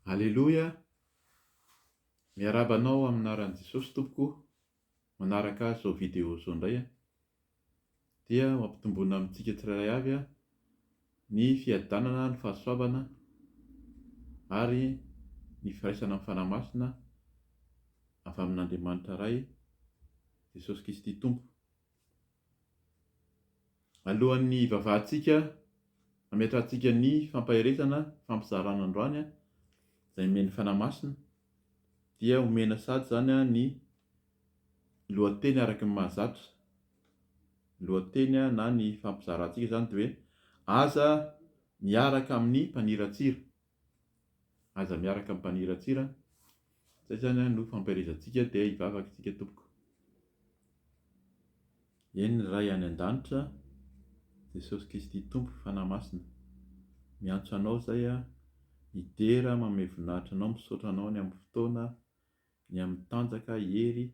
Aleloia! Miarabanao aminaran'i Jesosy tompoko, manaraka izao vidéo izao indray dia mampitombona amintsika tsirairay avy ny fiadanana, ny fahasoavana ary ny firaisana amin'ny fanahy-masina avy amin'Andriamanitra Ray, Jesosy Kristy Tompo. Alohan'ny hivavahantsika, hametrantsika ny fampahirizana, fampizarana androany izay omeny fanahy masina, dia omena sady zany ny lohateny araka ny mahazatra. Lohateny na ny fampizarantsika zany dia hoe aza miaraka amin'ny mpaniratsira. Aza miaraka amin'ny mpaniratsira. Zay zany no fampahirizantsika dia hivavaka isika tompoko. Eny ny Ray any an-danitra, Jesosy Kristy Tompo fanahy masina. Miantso anao zay hidera manome voninahitra anao, misaotra anao ny amin'ny fotoana, ny amin'ny tanjaka, hery,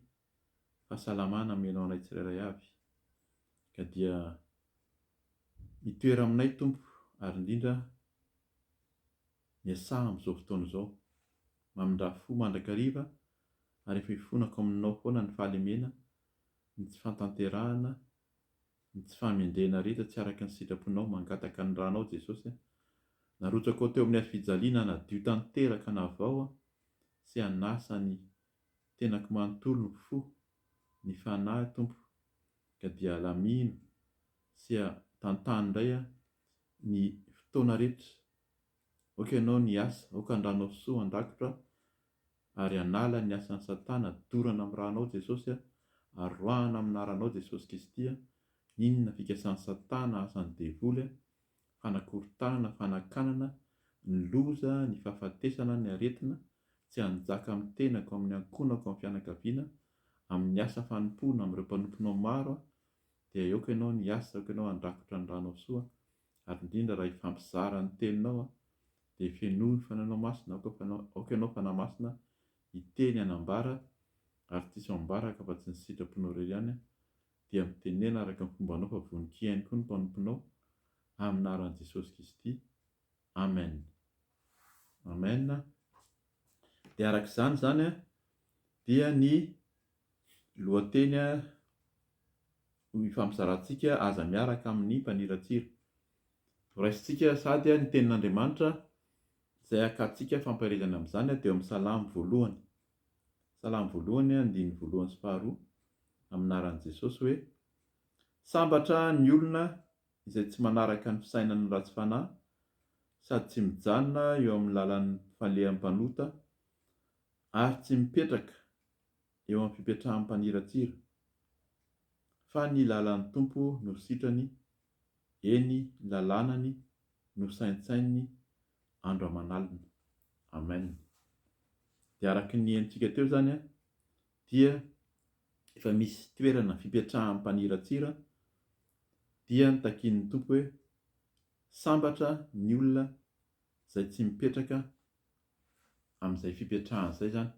fahasalamana amenao anay tsirairay avy. Ka dia mitoera aminay Tompo ary indrindra miasaha amin'izao fotoana izao. Mamindra fo mandrakariva ary efa hifonako aminao foana ny fahalemena, ny tsy fantanterahana, ny tsy fahamendrena rehetra tsy araka ny sitraponao mangataka ny ranao Jesosy. Narotsaka ao teo amin'ny hazofijaliana nadio tanteraka na vao sy hanasa ny tenako manontolo ny fo, ny fanahy Tompo. Ka dia lamino sy tantany indray ny fotoana rehetra. Aoka ianao ny asa, aoka andranao soa an-dakotra ary hanala ny asan'ny Satana, dorana amin'ny ranao Jesosy, aroahana amin'ny ranao Jesosy Kristy. Inona fikasan'ny Satana, asan'ny devoly, fanakorontanana, fanakanana, ny loza, ny fahafatesana, ny aretina, tsy hanjaka amin'ny tenako, amin'ny ankonako, amin'ny fianakaviana, amin'ny asa fanompona amin'ireo mpanomponao maro, dia aoka ianao ny asa, aoka ianao handrakotra ny ranao soa, ary indrindra raha hifampizara ny teninao dia fenoy ny fananao masina, aoka ianao fanahy masina, hiteny hanambara ary tsisy mambaraka fa tsy ny sitraponao irery ihany, dia mitenena araka ny fombanao fa vonin-kiainy koa ny mpanomponao amin'ny anaran'i Jesosy Kristy. Amen. Amen. Dia arak'izany zany dia ny lohateny ifampizarantsika aza miaraka amin'ny mpaniratsira. Raisintsika sady ny tenin'Andriamanitra izay akantsika fampahirizana amin'izany dia amin'ny salamy voalohany. Salamy voalohany, andiny voalohany sy faharoa, amin'ny anaran'i Jesosy hoe: sambatra ny olona izay tsy manaraka ny fisainan'ny ratsy fanahy, sady tsy mijanona eo amin'ny lalan'ny falehan'ny mpanota, ary tsy mipetraka eo amin'ny fipetrahan'ny mpaniratsira. Fa ny lalan'ny Tompo no sitrany, eny lalànany no saintsainy andro aman'alina. Amen. Dia araka ny henontsika teo zany dia efa misy toerana fipetrahan'ny mpaniratsira, dia notakian'ny Tompo hoe sambatra ny olona izay tsy mipetraka amin'izay fipetrahana izay zany.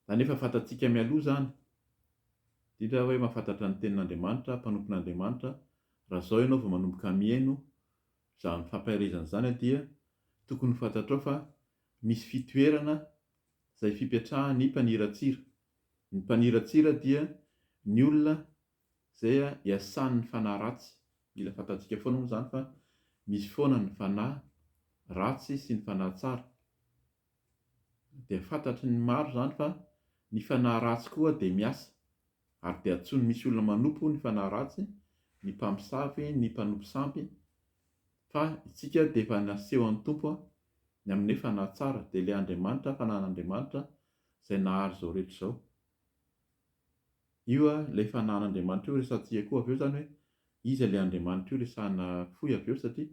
Zany efa fantatsika mialoha zany, indrindra hoe mahafantatra ny tenin'Andriamanitra, mpanompon'Andriamanitra, raha izao ianao vao manomboka mihaino izany fampahirizana izany dia tokony fantatrao fa misy fitoerana izay fipetrahan'ny mpaniratsira. Ny mpaniratsira dia ny olona izay iasan'ny fanahy ratsy. Mila fantatsika foana moa zany fa misy foana ny fanahy ratsy sy ny fanahy tsara. Dia fantatry ny maro zany fa ny fanahy ratsy koa dia miasa, ary dia antsoiny misy olona manompo ny fanahy ratsy, ny mpamosavy, ny mpanompo sampy. Fa isika dia efa nasehon'ny Tompo ny amin'ny fanahy tsara, dia ilay Andriamanitra, fanahin'Andriamanitra izay nahary izao rehetra izao. Io ilay fanahin'Andriamanitra io resantsika koa avy eo zany hoe iza ilay Andriamanitra io, resahana fohy avy eo, satria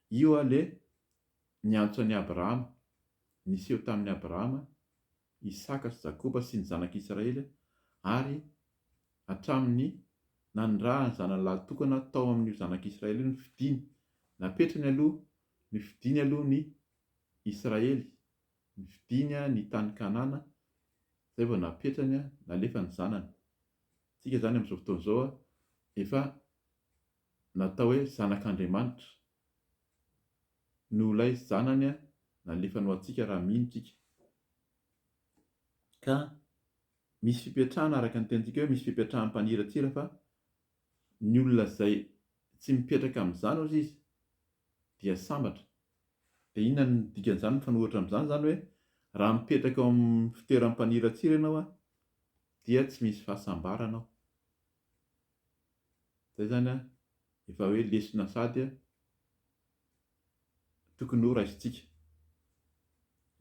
io ilay niantso an'i Abrahama, niseho tamin'ny Abrahama, Isaka sy Jakoba sy ny zanak'Israely, ary hatramin'ny nandraha ny zanalahy tokana tao amin'io zanak'Israely io ny fidiny. Napetrany aloha, ny fidiny aloha ny Israely, ny fidiny ny tany Kanana, izay vao napetrany nalefa ny zanany. Tsika zany amin'izao fotoana izao efa natao hoe zanak'Andriamanitra no ilay zanany nalefa no antsika raha mino tsika. Ka misy fipetrahana araka ny tentsika hoe misy fipetrahan'ny mpaniratsira fa ny olona izay tsy mipetraka amin'izany ozy izy dia sambatra. Dia inona ny dikan'izany mifanohitra amin'izany zany hoe raha mipetraka ao amin'ny fitoeran'ny mpaniratsira ianao dia tsy misy fahasambarana ao. Zay zany efa hoe lesona sady tokony ho raisintsika.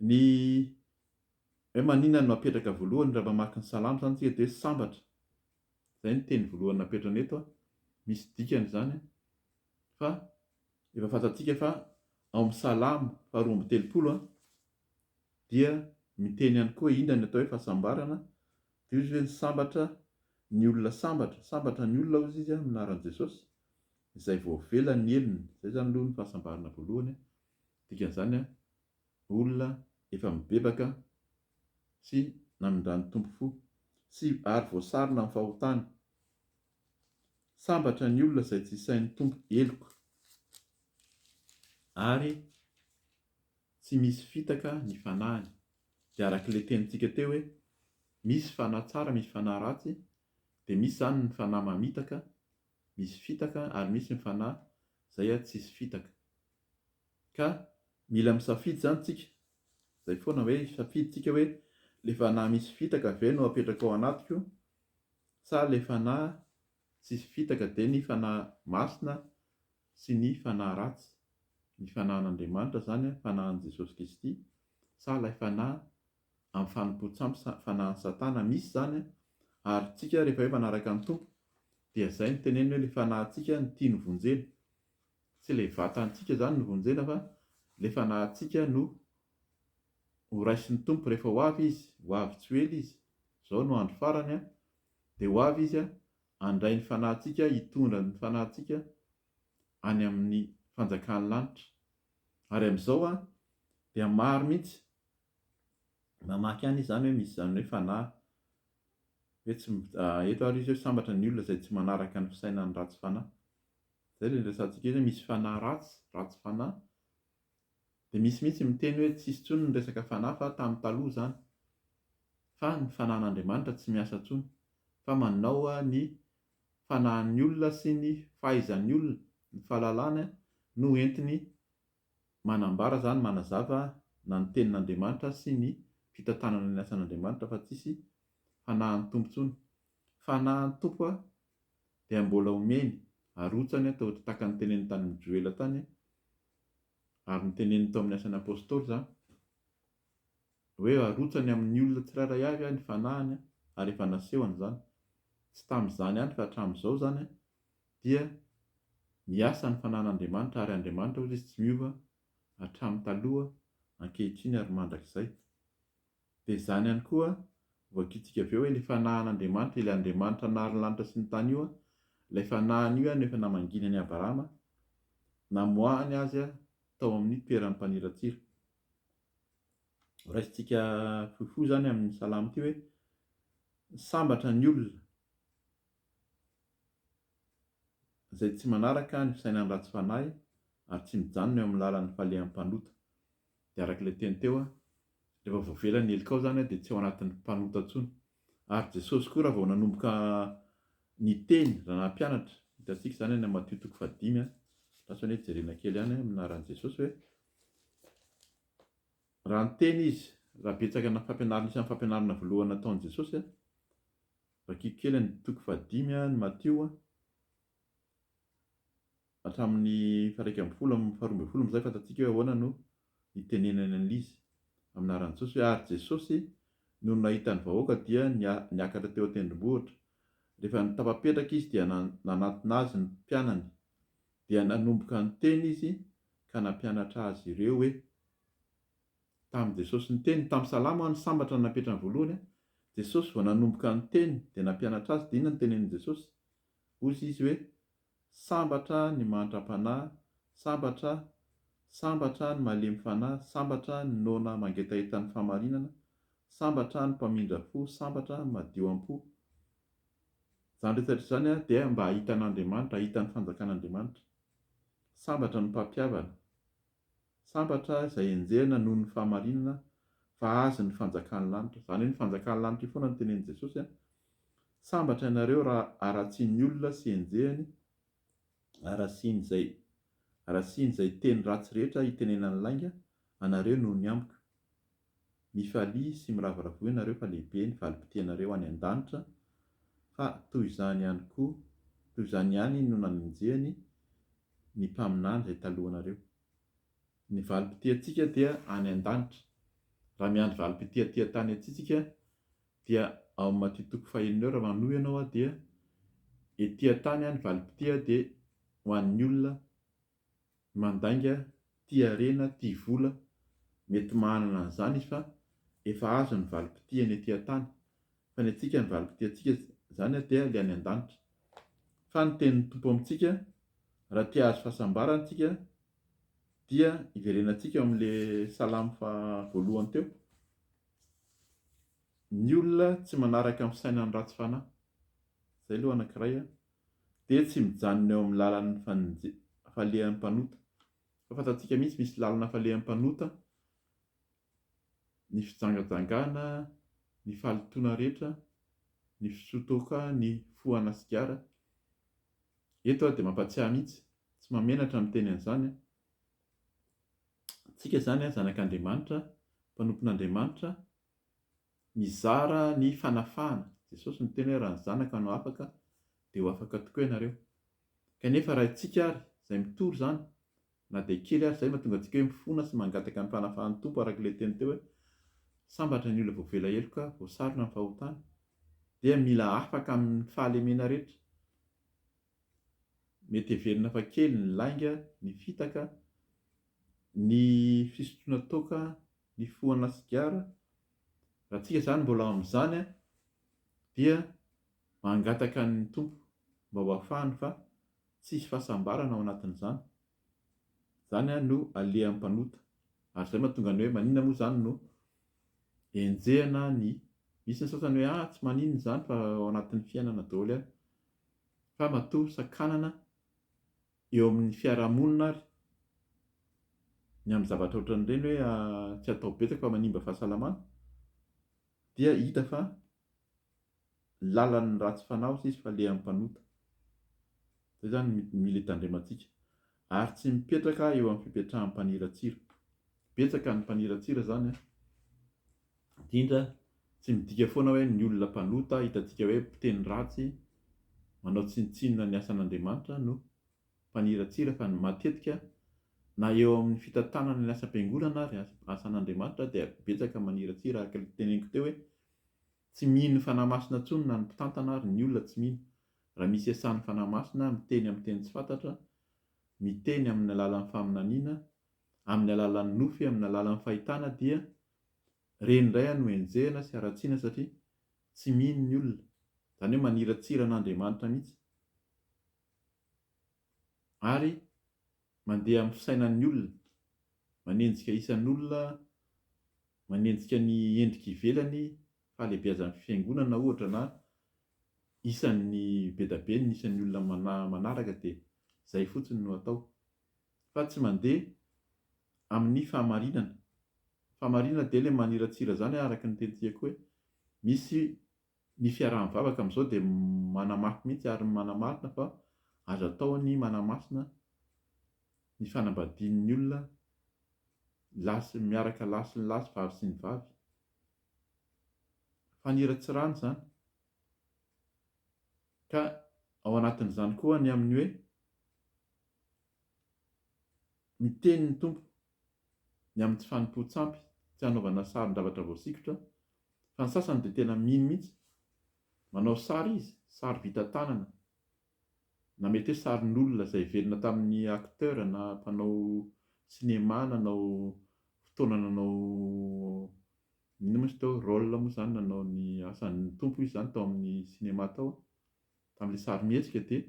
Ny hoe maninona no apetraka voalohany raha mamaky ny salamo zany tsika dia hoe sambatra. Zay ny teny voalohany napetrana eto misy dikany zany fa efa fantatsika fa ao amin'ny salamo 2:30 dia miteny ihany koa inona ny atao hoe fahasambarana. Dia izy hoe ny sambatra ny olona sambatra ny olona ozy izy amin'ny anaran'i Jesosy izay voavelany ny elony. Zay zany aloha ny fahasambarana voalohany. Dikan'izany olona efa mibebaka sy namindran'ny tompo fo sy ary voasarona amin'ny fahotany. Sambatra ny olona izay tsy isain'ny tompo eloko ary tsy misy fitaka ny fanahiny. Dia arak'ilay tenintsika teo hoe misy fanahy tsara, misy fanahy ratsy, dia misy zany ny fanahy mamitaka, misy fitaka, ary misy ny fanahy izay tsisy fitaka. Ka mila misafidy zany tsika. Zay foana hoe safiditsika hoe le fanahy misy fitaka ve no apetraka ao anatiko, sa le fanahy tsisy fitaka dia ny fanahy masina sy ny fanahy ratsy. Ny fanahin'Andriamanitra zany fanahin'i Jesosy Kristy, sa ilay fanahy amin'ny fanompoan-tsampy fanahin'i Satana. Misy zany ary tsika rehefa hoe manaraka ny tompo dia zay ny teneny hoe le fanahintsika no tia novonjena. Tsy ilay vatantsika zany novonjena fa le fanahintsika no ho raisin'ny tompo rehefa ho avy izy, ho avy tsy ho ela izy. Zao no andro farany dia ho avy izy handray ny fanahintsika, hitondra ny fanahintsika any amin'ny fanjakan'ny lanitra. Ary amin'izao dia maro mihitsy mamaky any izany hoe misy zany hoe fanahy hoe tsy eto ary izy hoe sambatra ny olona izay tsy manaraka ny fisainany ratsy fanahy. Zay ilay resantsika hoe misy fanahy ratsy fanahy. Dia misy mihitsy miteny hoe tsisy intsony ny resaka fanahy fa tamin'ny taloha zany, fa ny fanahin'Andriamanitra tsy miasa intsony, fa manao ny fanahin'ny olona sy ny fahaizan'ny olona, ny fahalalany no entiny manambara zany, manazava na ny tenin'Andriamanitra sy ny fitantanana ny asan'Andriamanitra, fa tsisy fanahin'ny tompo intsony. Fanahin'ny tompo dia mbola omeny, arotsany atao tahaka ny teneniny tany amin'ny Joela tany, ary ny teneniny tao amin'ny asan'ny apôstôly zany hoe arotsany amin'ny olona tsirairay avy ny fanahiny ary efa nasehoany zany. Tsy tamin'izany ihany fa hatramin'izao zany dia miasa ny fanahin'Andriamanitra, ary Andriamanitra ozy izy tsy miova hatramin'ny taloha, ankehitriny ary mandrakizay. Dia izany ihany koa voakitsika avy eo hoe ilay fanahin'Andriamanitra, ilay Andriamanitra nahary ny lanitra sy ny tany io, ilay fanahiny io no efa namangina ny Abrahama, namoahany azy tao amin'ny toeran'ny mpaniratsira. Raisintsika fohifohy zany amin'ny salamo ity hoe sambatra ny olona izay tsy manaraka ny fisainany ratsy fanahy ary tsy mijanona eo amin'ny lalan'ny falehan'ny mpanota. Dia arak'ilay teny teo rehefa voavelany elika ao zany dia tsy ao anatin'ny mpanota intsony. Ary Jesosy koa raha vao nanomboka niteny raha nampianatra, hitantsika zany any Matthieu 5, lasa hoe jerena kely ihany amin'ny anaran'i Jesosy hoe raha niteny izy, raha betsaka na fampianarana isan'ny fampianarana voalohany nataon'i Jesosy, vakiako kely ny 5 ny Matthieu hatramin'ny 1:12 izay fantatsika hoe ahoana no nitenenany an'izy amin'ny anaran'i Jesosy hoe ary Jesosy no nahita ny vahoaka dia niakatra teo an-tendrombohitra. Rehefa tafapetraka izy dia nanantona azy ny mpianany, dia nanomboka niteny izy ka nampianatra azy ireo hoe tamin'i Jesosy niteny tamin'ny salamo ny sambatra no napetrany voalohany. Jesosy vao nanomboka niteny dia nampianatra azy. Dia inona ny tenenin'i Jesosy? Hozy izy hoe sambatra ny mantra-panahy, sambatra ny malemy fanahy, sambatra ny noana mangetaita ny fahamarinana, sambatra ny mpamindra fo, sambatra ny madio am-po. Izany rehetra izany dia mba hahitan'Andriamanitra, hahitan'ny fanjakan'Andriamanitra. Sambatra ny mpampihavana, sambatra izay enjehana noho ny fahamarinana fa azy ny fanjakan'ny lanitra. Izany hoe ny fanjakan'ny lanitra foana no tenenin Jesosy a. Sambatra ianareo raha aratsian'ny olona sy enjehany, arasian'izay teny ratsy rehetra itenenan'ny lainga, anareo no ny amiko. Mifalia sy miravoravo ianareo fa lehibe ny valim-pitianareo any an-danitra, fa toy izany ihany no nanenjehany ny mpaminany izay talohanareo. Ny valim-pitiantsika dia any an-danitra. Raha miandry valim-pitia aty tany atsika dia ao amin'ny Matteo toko 1 raha manohy ianao dia etỳ tany ny valim-pitia dia ho an'ny olona mandainga tia harena, tia vola, mety manana an'izany izy fa efa azo ny valim-pitia ny etỳ tany. Fa ny antsika ny valim-pitiantsika izany dia ilay any an-danitra. Fa ny tenin'ny Tompo amintsika, raha tia azo fahasambarana antsika dia iverenantsika amin'ilay salamo voalohany teo. Ny olona tsy manaraka amin'ny sainany ratsy fanahy, izay aloha anankiray dia tsy mijanona eo amin'ny lalan'ny falehan'ny mpanota. Fa fantatsika misy lalana falehan'ny mpanota, ny fijangajangana, ny falitoana rehetra, ny fisotoka, ny fohana sigara. Eto dia mampatsiahy mihitsy, tsy mamenatra ny teny an'izany. Tsika izany zanak'Andriamanitra, mpanompon'Andriamanitra, mizara ny fanafahana. Jesosy ny teny hoe raha ny zanaka no afaka dia ho afaka tokoa ianareo. Kanefa raha isika ary izay mitory izany, na dia kely ary izay mahatonga antsika hoe mifona sy mangataka ny fanafahan'ny Tompo araka ilay teny teo hoe sambatra ny olona voavela heloka voasarona amin'ny fahotana, dia mila afaka amin'ny fahalemena rehetra. Mety heverina fa kely ny lainga, ny fitaka, ny fisotroana toaka, ny fohana sigara. Raha tsika izany mbola amin'izany dia mangataka ny Tompo mba ho ahafahany fa tsisy fahasambarana ao anatin'izany. Izany no alehan'ny mpanota. Ary izay mahatonga ny hoe maninona moa izany no enjehana misy ny sasany hoe tsy maninona izany fa ao anatin'ny fiainana daholo ary. Fa matoa sakanana eo amin'ny fiarahamonina ary ny amin'ny zavatra ohatran'ireny hoe tsy atao betsaka fa manimba fahasalamana, dia hita fa lalan'ny ratsy fanahy izy fa alehan'ny mpanota. Izay izany mila hitandremantsika. Ary tsy mipetraka eo amin'ny fipetrahan'ny mpaniratsira. Betsaka ny mpaniratsira izany indrindra tsy midika foana hoe ny olona mpanota hitantsika hoe mpiteny ratsy, manao tsinitsinina ny asan'Andriamanitra no mpaniratsira, fa matetika na eo amin'ny fitantanana ny asam-piangonana ary asan'Andriamanitra dia betsaka maniratsira araka ilay teneniko teo hoe tsy mino fanahy masina intsony na ny mpitantana ary ny olona tsy mino. Raha misy iasan'ny fanahy masina, miteny amin'ny teny tsy fantatra, miteny amin'ny alalan'ny faminaniana, amin'ny alalan'ny nofy, amin'ny alalan'ny fahitana, dia reny indray no enjehana sy aratsiana satria tsy mino ny olona. Izany hoe maniratsira an'Andriamanitra mihitsy. Ary mandeha amin'ny fisainan'ny olona, manenjika isan'ny olona, manenjika ny endrika ivelany, fahalehibeazan'ny fiangonana ohatra, na isan'ny be da be ny isan'ny olona manaraka, dia izay fotsiny no atao. Fa tsy mandeha amin'ny fahamarinana. Fahamarinana dia ilay maniratsira izany araka ny tentsika hoe misy ny fiaraha-mivavaka amin'izao dia manamafy mihitsy ary manamarina fa azo atao ny manamasina ny fanambadian'ny olona miaraka lahy sy ny lahy, vavy sy ny vavy. Faniratsirana izany. Ka ao anatin'izany koa ny amin'ny hoe miteny ny Tompo ny amin'ny tsy fanompoan-tsampy, tsy hanaovana sarin-davatra voasikotra, fa ny sasany dia tena mino mihitsy. Manao sary izy, sary vita tanana, na mety hoe sarin'olona izay heverina tamin'ny acteur na mpanao sinema, nanao fotoana nanao inona moa izy teo, rôle moa izany, nanao ny asan'ny Tompo izy izany tao amin'ny sinema tao, tamin'ilay sary mihetsika, dia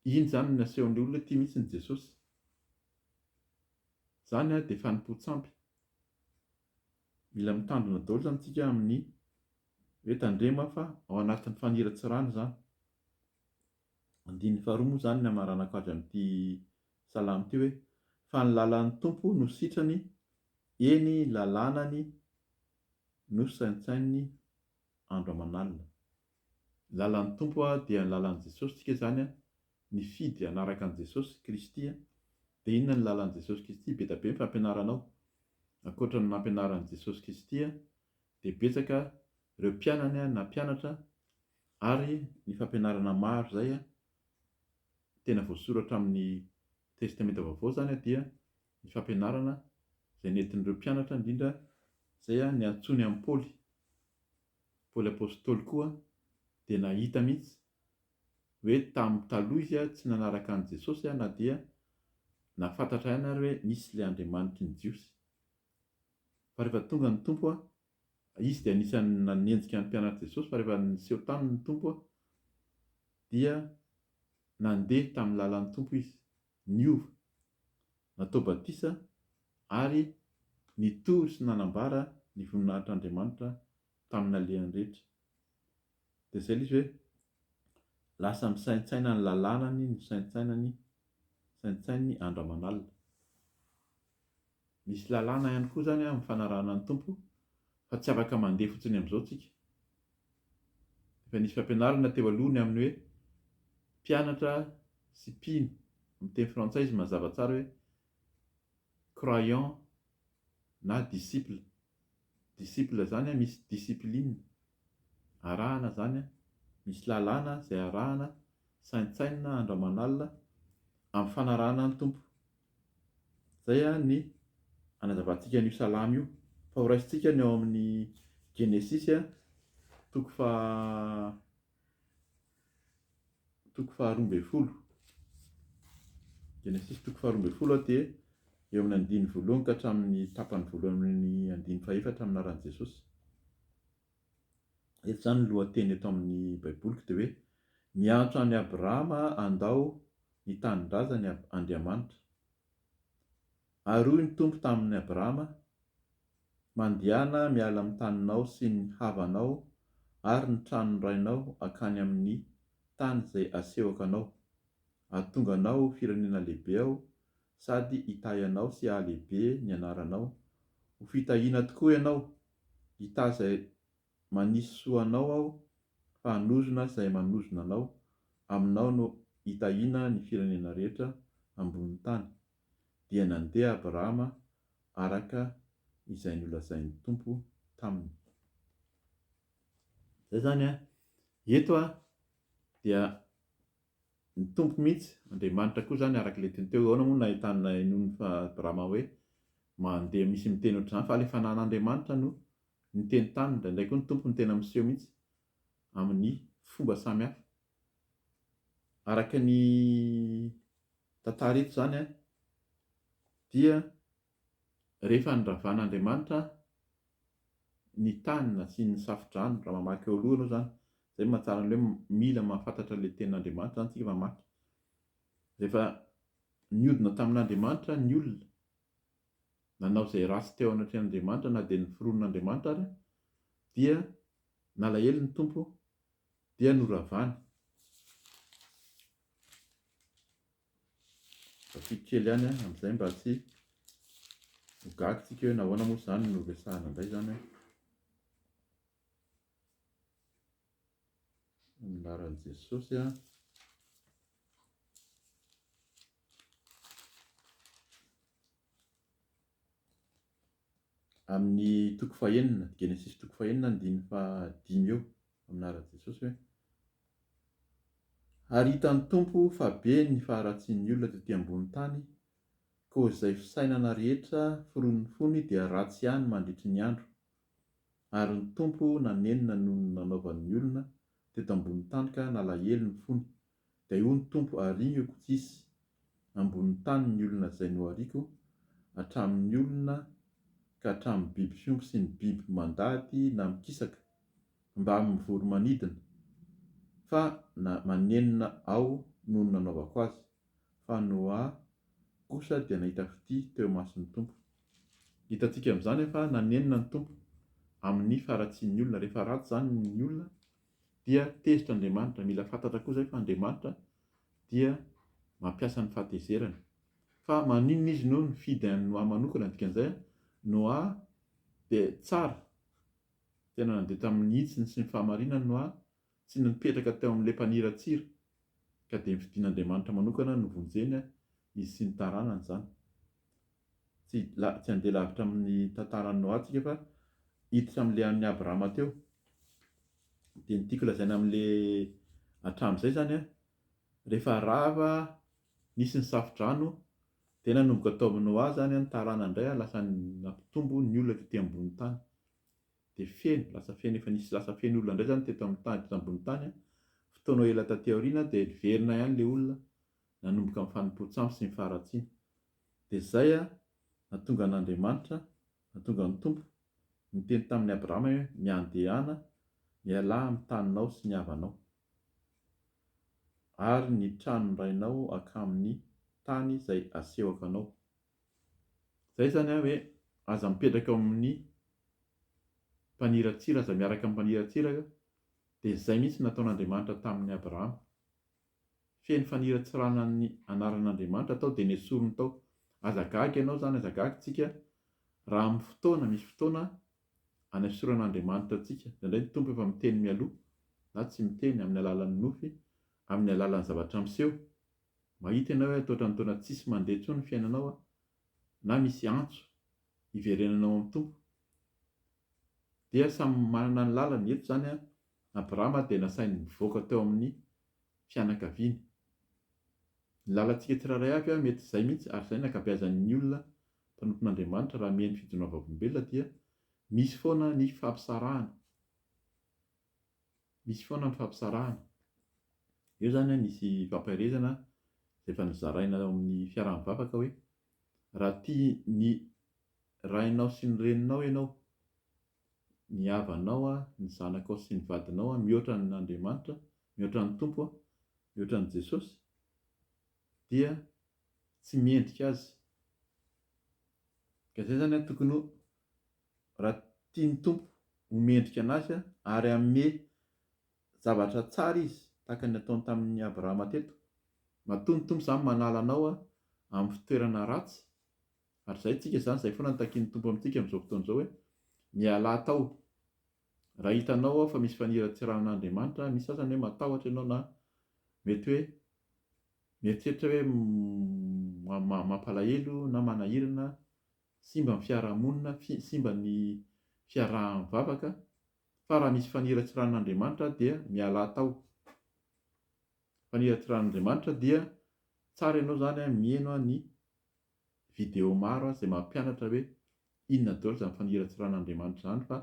iny izany no asehon'ilay olona ity mihitsy ny Jesosy. Izany dia fanompoan-tsampy. Mila mitandrina daholo izany tsika amin'ny hoe tandrema fa ao anatin'ny faniratsirana izany. Andininy faharoa moa izany ny hamaranako azy amin'ity salamo ity hoe fa ny lalan'ny tompo no sitrany, eny lalànany no saintsainy andro aman'alina. Lalan'ny tompo dia ny lalan'i Jesosy tsika zany nifidy hanaraka an'i Jesosy Kristy dia inona ny lalan'i Jesosy Kristy? Be dia be ny fampianaranao. Ankoatra ny nampianaran'i Jesosy Kristy dia betsaka ireo mpianany na mpianatra ary ny fampianarana maro zay tena voasoratra amin'ny testamenta vaovao zany dia ny fampianarana izay nentin'ireo mpianatra indrindra izay ny antsony amin'ny Paoly apôstôly koa dia nahita mihitsy hoe tamin'ny taloha izy tsy nanaraka an'i Jesosy na dia nafantatra ihany ary hoe nisy ilay Andriamanitry ny Jiosy. Fa rehefa tonga ny tompo izy dia anisan'ny nanenjika ny mpianatra Jesosy, fa rehefa niseho tany ny tompo dia nandeha tamin'ny lalan'ny tompo izy, niova, natao batisa ary nitory sy nanambara ny voninahitr'Andriamanitra tamin'ny alehany rehetra. Dia izay izy hoe lasa misaintsaina ny lalànany, saintsainy andro aman'alina. Misy lalàna ihany koa zany amin'ny fanarahana ny tompo, fa tsy afaka mandeha fotsiny amin'izao tsika. Efa nisy fampianarana teo alohany amin'ny hoe mpianatra sy mpino, amin'ny teny frantsay izy mazava tsara hoe croyant na disciple. Disciple zany misy discipline, arahana zany misy lalàna izay arahana saintsaina andro aman'alina amin'ny fanarahana ny tompo. Zay ny anazavantsika an'io salamy io. Fa ho raisintsika ny ao amin'ny Genesisy toko faha-12. Genesisy toko faha-12 dia eo amin'ny andiny voalohany ka hatramin'ny tapany voalohany andiny faha-efatra amin'ny anaran'i Jesosy. Eto zany ny lohateny eto amin'ny baibolika dia hoe miantso an'i Abrahama handao ny tanindrazany Andriamanitra. Aroy ny tompo tamin'ny Abrahama, mandehana miala amin'ny taninao sy ny havanao ary ny tranorainao akany amin'ny tany izay asehoko anao. Hahatonga anao firenena lehibe aho, sady hitahy anao sy ahalehibe ny anaranao. Ho fitahiana tokoa ianao, hitahy izay manisy soa anao aho, fa hanozona izay manozona anao. Aminao no hitahiana ny firenena rehetra ambonin'ny tany. Dia nandeha Abrahama araka izay nolazain'ny tompo taminy. Zay zany eto dia ny tompo mihitsy, Andriamanitra koa zany araka ilay teny teo. Ahoana moa nahitana inony fa Abrahama hoe mandeha misy miteny ohatr'izany, fa ilay fanan'Andriamanitra no niteny tany. Indraindray koa ny tompo ny tena miseho mihitsy amin'ny fomba samihafa. Araka ny tantara eto zany dia rehefa niravan'Andriamanitra ny tany sy ny safodrano, raha mamaky eo aloha ianao zany, zay mahatsara ny hoe mila mahafantatra ilay tenin'Andriamanitra zany tsika mamaky. Rehefa niodina tamin'Andriamanitra ny olona, nanao izay ratsy teo anatrehan'Andriamanitra na dia noforonin'Andriamanitra ary, dia nalahelo ny tompo dia noravany. Tafiditra kely ihany amin'izay mba tsy ho gaga tsika hoe nahoana moa zany no resahana indray zany amin'ny anaran'i Jesosy amin'ny toko fahaenina, Genesisy toko fahaenina andiny fahadimy eo amin'ny anaran'i Jesosy hoe ary hitan'ny tompo fa be ny faharatsian'ny olona tetỳ ambony tany, koa izay fisainana rehetra foroniny fony dia ratsy ihany mandritry ny andro. Ary ny tompo nanenina noho ny nanaovan'ny olona teto ambony tany ka nalahelo ny fony. Dia io ny tompo ariako tsisy ambony tany ny olona izay noariako, hatramin'ny olona ka hatramin'ny biby fiompy sy ny biby mandady na mikisaka, mba mivory manidina. Fa manenina aho noho ny nanaovako azy, fa Noa kosa dia nahita fitia teo mason'ny tompo. Hitantsika amin'izany fa nanenina ny tompo amin'ny faharatsian'ny olona. Rehefa ratsy zany ny olona dia tezitra Andriamanitra. Mila fantatra koa izay fa Andriamanitra dia mampiasa ny fahatezerana. fa maninona izy no mifidy no manokana dikan'izay no dia tsara tena nandeha tamin'ny hitsiny sy ny fahamarinana no tsy nipetraka teo amin'ilay mpaniratsira ka dia nividian'Andriamanitra manokana no vonjeny izy sy ny taranany zany. Tsy handeha lavitra amin'ny tantaran'ny Noa tsika fa hiditra amin'ilay an'ny Abrahama teo. Dia ny tiako lazaina amin'ilay hatramin'izay zany rehefa rava nisy ny safi-drano dia nanomboka tao amin'ny Noa zany ny tarana indray lasa nampitombo ny olona tetỳ ambony tany. Dia lasa feno olona indray zany teto amin'ny tany teto ambony tany. Fotoana ela taty aoriana dia verina ihany ilay olona nanomboka amin'ny fanompoan-tsampy sy ny faharatsiana. Dia izay nahatonga an'Andriamanitra, nahatonga ny Tompo niteny tamin'ny Abrahama hoe miandehana miala amin'ny taninao sy ny havanao ary ny trano rainao akamin'ny tany izay asehoko anao. Izay zany hoe aza mipetraka ao amin'ny mpaniratsira, aza miaraka amin'ny mpaniratsira dia izay mihitsy nataon'Andriamanitra tamin'ny Abrahama. Feno faniratsirana ny anaran'Andriamanitra tao dia nesoriny tao. Aza gaga ianao zany, aza gaga tsika raha amin'ny fotoana misy fotoana hanesoran'Andriamanitra antsika. Indraindray ny Tompo efa miteny mialoha na tsy miteny amin'ny alalan'ny nofy, amin'ny alalan'ny zavatra miseho. Mahita ianao hoe toatra ny taona tsisy mandeha intsony ny fiainanao na misy antso hiverenanao amin'ny Tompo dia samy manana ny lalany. Eto zany Abrahama dia nasainy mivoaka teo amin'ny fianakaviany. Ny lalantsika tsiraray avy mety izay mihitsy ary izay nakabeazan'ny olona mpanompon'Andriamanitra raha miheno fijoroam-bavolombelona dia misy foana ny fampisarahana. Misy foana ny fampisarahana. Eo zany nisy fampiarezana izay efa nozaraina ao amin'ny fiaraha-mivavaka hoe raha tia ny rainao sy ny reninao ianao, ny havanao, ny zanakao sy ny vadinao mihoatra n'Andriamanitra, mihoatra ny Tompo, mihoatra ny Jesosy, dia tsy miendrika azy. Ka izay zany tokony raha tia ny Tompo homendrika anazy ary hanome zavatra tsara izy tahaka ny ataony tamin'ny Abrahama teto. Matoa ny Tompo zany manala anao amin'ny fitoerana ratsy ary izay tsika zany izay foana nitakian'ny Tompo amintsika amin'izao fotoana izao hoe miala tao. Raha hitanao fa misy faniratsiran'Andriamanitra, misy sasany hoe matahotra ianao na mety hoe mieritreritra hoe mampalahelo na manahirana, simba ny fiarahamonina, simba ny fiaraha-mivavaka, fa raha misy faniratsiran'Andriamanitra dia miala tao. Faniratsiran'Andriamanitra dia tsara ianao zany mihaino ny vidéo maro izay mampianatra hoe inona daholo izany faniratsiran'Andriamanitra izany, fa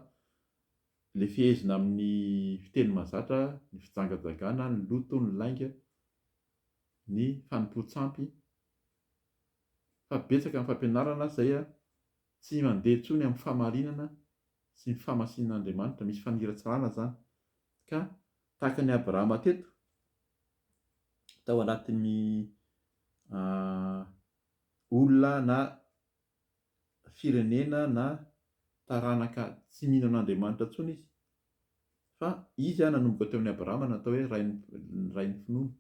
ilay fihezina amin'ny fiteny mahazatra, ny fijangajangana, ny loto, ny lainga, ny fanompoan-tsampy. Fa betsaka amin'ny fampianarana izay tsy mandeha intsony amin'ny fahamarinana sy ny fahamasinan'Andriamanitra, misy faniratsirana zany. Ka tahaka ny Abrahama teto, tao anatin'ny olona na firenena na taranaka tsy mino an'Andriamanitra intsony izy, fa izy nanomboka teo amin'ny Abrahama natao hoe rain'ny finoana.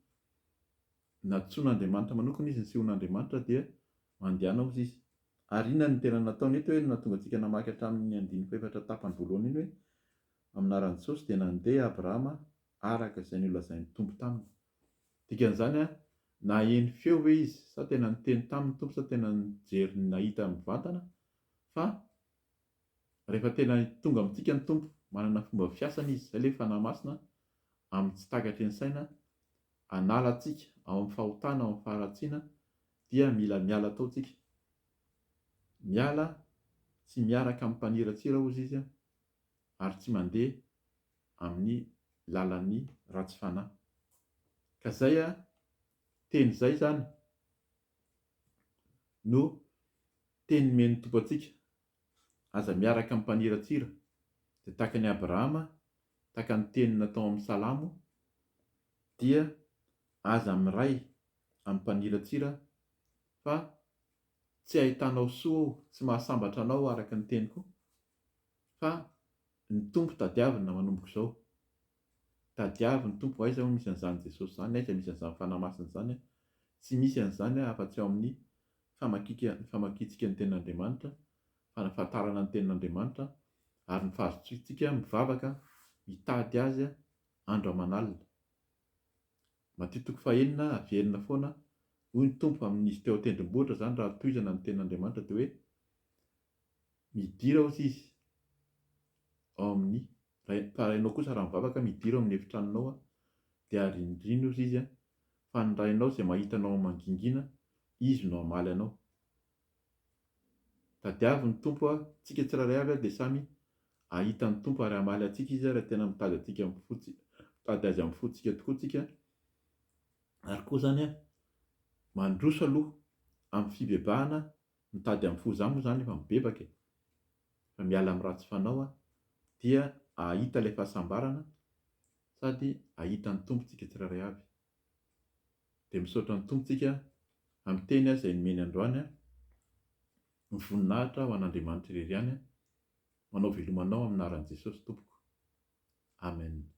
Natsoin'Andriamanitra manokana izy, nisehon'Andriamanitra dia mandehana hozy izy. Ary inona ny tena nataony eto hoe nahatonga antsika namaky hatramin'ny 14 tapany voalohany iny hoe amin'ny anaran'i Jesosy dia nandeha Abrahama araka izay nolazain'ny Tompo taminy. Dikan'izany naheno feo hoe izy sa tena niteny tamin'ny Tompo sa tena nijery nahita mivantana, fa rehefa tena tonga amintsika ny Tompo manana fomba fiasana izy, izay ilay fanahy masina amin'ny tsy takatry ny saina hanala antsika ao amin'ny fahotana, ao amin'ny faharatsiana, dia mila miala tao tsika. Miala, tsy miaraka amin'ny mpaniratsira hozy izy ary tsy mandeha amin'ny lalan'ny ratsy fanahy. Ka izay teny izay zany no teny men'ny Tompo antsika, aza miaraka amin'ny mpaniratsira. Dia tahaka ny Abrahama, tahaka ny teny natao amin'ny Salamo, dia aza miray amin'ny mpaniratsira fa tsy ahitanao soa, tsy mahasambatra anao araka ny teniko, fa ny Tompo tadiavina manomboka izao. Tadiavy ny Tompo, aiza misy an'izany Jesosy zany, aiza misy an'izany fanahy masina izany, tsy misy an'izany afa-tsy ao amin'ny famakitsika ny tenin'Andriamanitra, fanafantarana ny tenin'Andriamanitra, ary ny fahazontsika mivavaka mitady azy andro aman'alina. Matio 4 averina foana, hoy ny Tompo amin'izy teo an-tendrombohitra zany raha tohizana ny tenin'Andriamanitra dia hoe midira hozy izy ao amin'ny fa ianao kosa raha mivavaka midira ao amin'ny efitranonao dia rindrina hozy izy fa ny rainao izay mahitanao mangingina izy no hamaly anao. Tadiavo ny Tompo tsika tsirairay avy dia samy ahita ny Tompo ary hamaly antsika izy raha tena mitady azy amin'ny fontsika tokoa tsika, ary koa zany mandroso aloha amin'ny fibebahana mitady amin'ny fo zany moa zany efa mibebaka, fa miala amin'ny ratsy fanao dia ahita ilay fahasambarana sady ahita ny Tompo tsika tsirairay avy. Dia misaotra ny Tompo tsika amin'ny teny izay nomeny androany, ny voninahitra ho an'Andriamanitra irery ihany, manao velomanao amin'ny anaran'i Jesosy Tompoko. Amen.